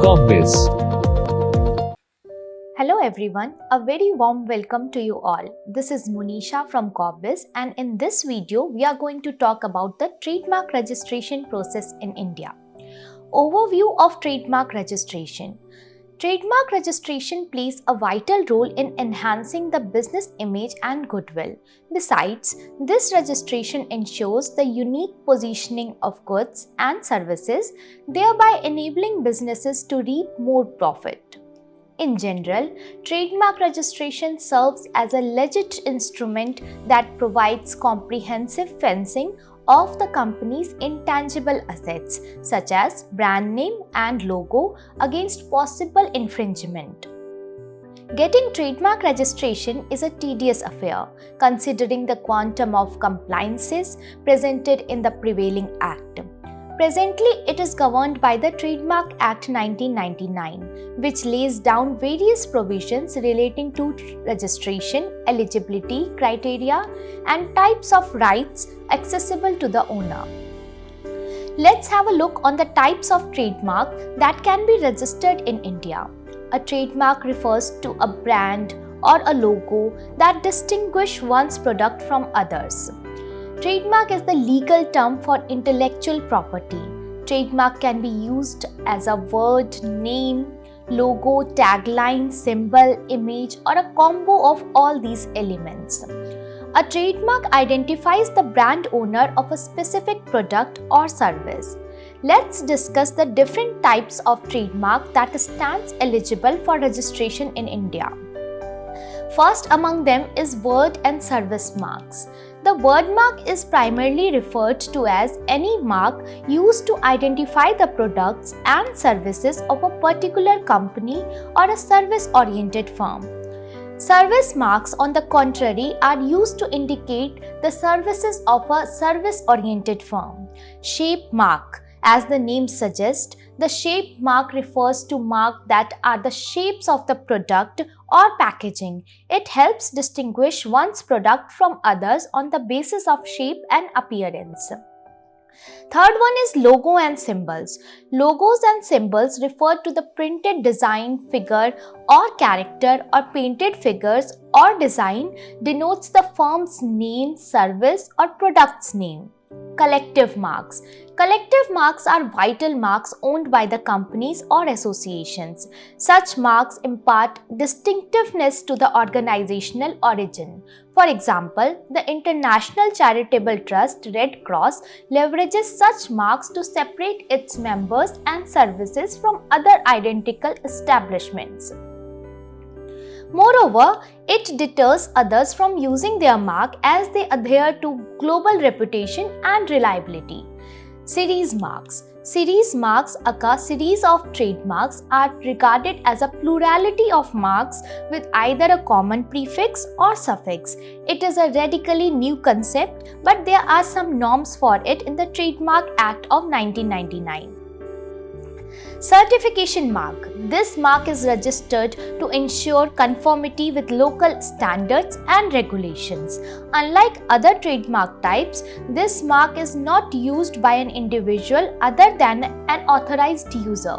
Corpbiz. Hello everyone, a very warm welcome to you all. This is Monisha from Corpbiz, and in this video we are going to talk about the trademark registration process in India. Overview of trademark registration. Trademark registration plays a vital role in enhancing the business image and goodwill. Besides, this registration ensures the unique positioning of goods and services, thereby enabling businesses to reap more profit. In general, trademark registration serves as a legit instrument that provides comprehensive fencing of the company's intangible assets such as brand name and logo against possible infringement. Getting trademark registration is a tedious affair considering the quantum of compliances presented in the prevailing act. Presently, it is governed by the Trademark Act 1999, which lays down various provisions relating to registration, eligibility criteria, and types of rights accessible to the owner. Let's have a look on the types of trademark that can be registered in India. A trademark refers to a brand or a logo that distinguishes one's product from others. Trademark is the legal term for intellectual property. Trademark can be used as a word, name, logo, tagline, symbol, image, or a combo of all these elements. A trademark identifies the brand owner of a specific product or service. Let's discuss the different types of trademark that stands eligible for registration in India. First among them is word and service marks. The word mark is primarily referred to as any mark used to identify the products and services of a particular company or a service-oriented firm. Service marks, on the contrary, are used to indicate the services of a service-oriented firm. Shape mark. As the name suggests, the shape mark refers to marks that are the shapes of the product or packaging. It helps distinguish one's product from others on the basis of shape and appearance. Third one is logo and symbols. Logos and symbols refer to the printed design, figure or character or painted figures or design denotes the firm's name, service or product's name. Collective marks. Collective marks are vital marks owned by the companies or associations. Such marks impart distinctiveness to the organizational origin. For example, the International Charitable Trust Red Cross leverages such marks to separate its members and services from other identical establishments. Moreover, it deters others from using their mark as they adhere to global reputation and reliability. Series marks. Series marks, aka series of trademarks, are regarded as a plurality of marks with either a common prefix or suffix. It is a radically new concept, but there are some norms for it in the Trademark Act of 1999. Certification mark. This mark is registered to ensure conformity with local standards and regulations. Unlike other trademark types, this mark is not used by an individual other than an authorized user.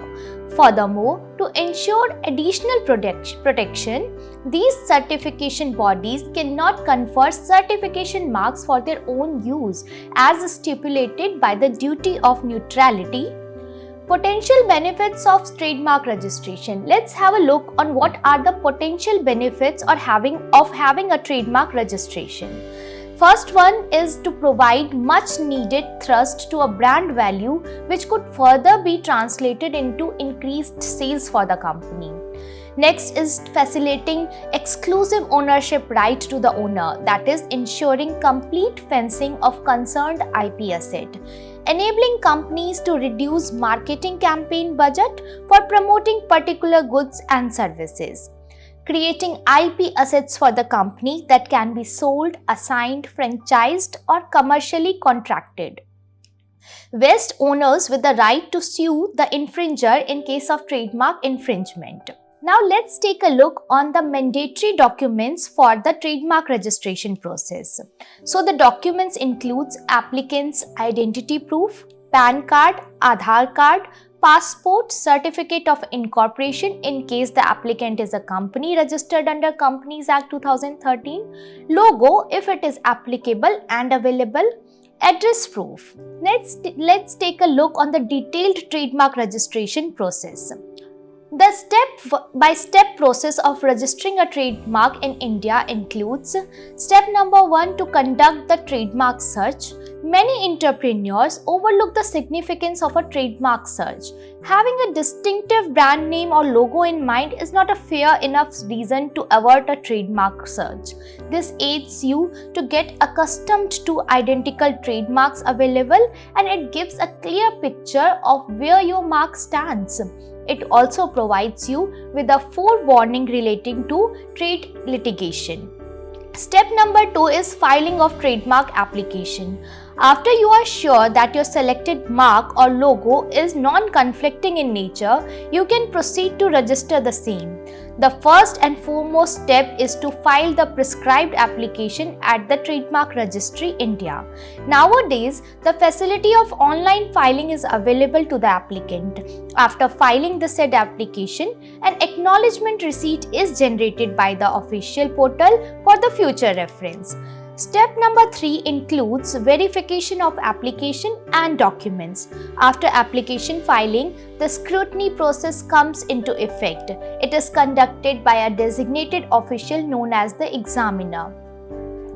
Furthermore, to ensure additional protection, these certification bodies cannot confer certification marks for their own use as stipulated by the duty of neutrality. Potential benefits of trademark registration. Let's have a look on what are the potential benefits of having a trademark registration. First one is to provide much needed thrust to a brand value which could further be translated into increased sales for the company. Next is facilitating exclusive ownership right to the owner, that is ensuring complete fencing of concerned IP asset. Enabling companies to reduce marketing campaign budget for promoting particular goods and services. Creating IP assets for the company that can be sold, assigned, franchised or commercially contracted. Vest owners with the right to sue the infringer in case of trademark infringement. Now let's take a look on the mandatory documents for the trademark registration process. So the documents includes applicant's identity proof, PAN card, Aadhaar card, passport, certificate of incorporation in case the applicant is a company registered under Companies Act 2013, logo if it is applicable and available, address proof. Let's take a look on the detailed trademark registration process. The step-by-step process of registering a trademark in India includes step number 1 to conduct the trademark search. Many entrepreneurs overlook the significance of a trademark search. Having a distinctive brand name or logo in mind is not a fair enough reason to avert a trademark search. This aids you to get accustomed to identical trademarks available, and it gives a clear picture of where your mark stands. It also provides you with a forewarning relating to trade litigation. Step number 2 is filing of trademark application. After you are sure that your selected mark or logo is non-conflicting in nature, you can proceed to register the same. The first and foremost step is to file the prescribed application at the Trademark Registry, India. Nowadays, the facility of online filing is available to the applicant. After filing the said application, an acknowledgement receipt is generated by the official portal for the future reference. Step number 3 includes verification of application and documents. After application filing, the scrutiny process comes into effect. It is conducted by a designated official known as the examiner.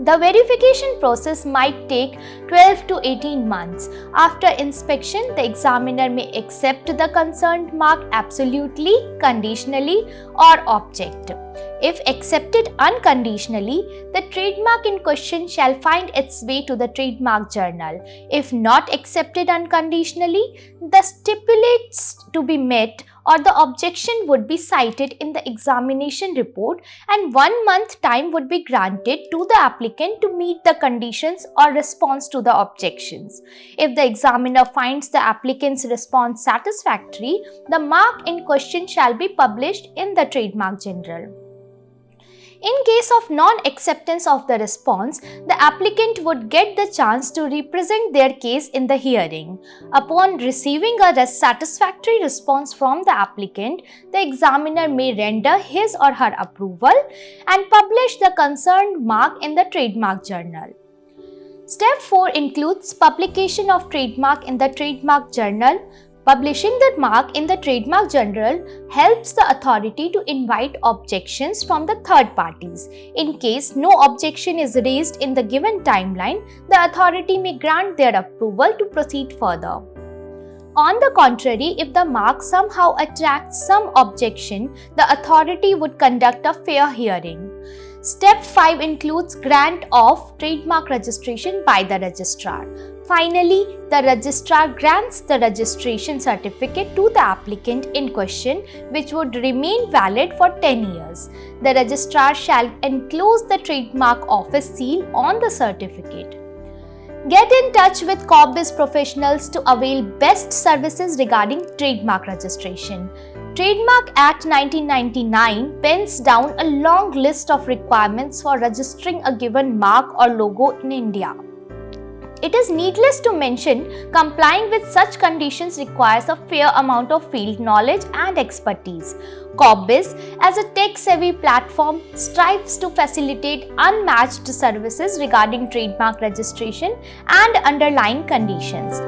The verification process might take 12 to 18 months. After inspection, the examiner may accept the concerned mark absolutely, conditionally, or object. If accepted unconditionally, the trademark in question shall find its way to the trademark journal. If not accepted unconditionally, the stipulates to be met or the objection would be cited in the examination report, and 1 month time would be granted to the applicant to meet the conditions or response to the objections. If the examiner finds the applicant's response satisfactory, the mark in question shall be published in the Trademark Journal. In case of non-acceptance of the response, the applicant would get the chance to represent their case in the hearing. Upon receiving a satisfactory response from the applicant, the examiner may render his or her approval and publish the concerned mark in the Trademark Journal. Step 4 includes publication of trademark in the Trademark Journal. Publishing the mark in the Trademark Journal helps the authority to invite objections from the third parties. In case no objection is raised in the given timeline, the authority may grant their approval to proceed further. On the contrary, if the mark somehow attracts some objection, the authority would conduct a fair hearing. Step 5 includes grant of trademark registration by the registrar. Finally, the registrar grants the registration certificate to the applicant in question, which would remain valid for 10 years. The registrar shall enclose the trademark office seal on the certificate. Get in touch with Corpbiz professionals to avail best services regarding trademark registration. Trademark Act 1999 pens down a long list of requirements for registering a given mark or logo in India. It is needless to mention, complying with such conditions requires a fair amount of field knowledge and expertise. Corpbiz, as a tech-savvy platform, strives to facilitate unmatched services regarding trademark registration and underlying conditions.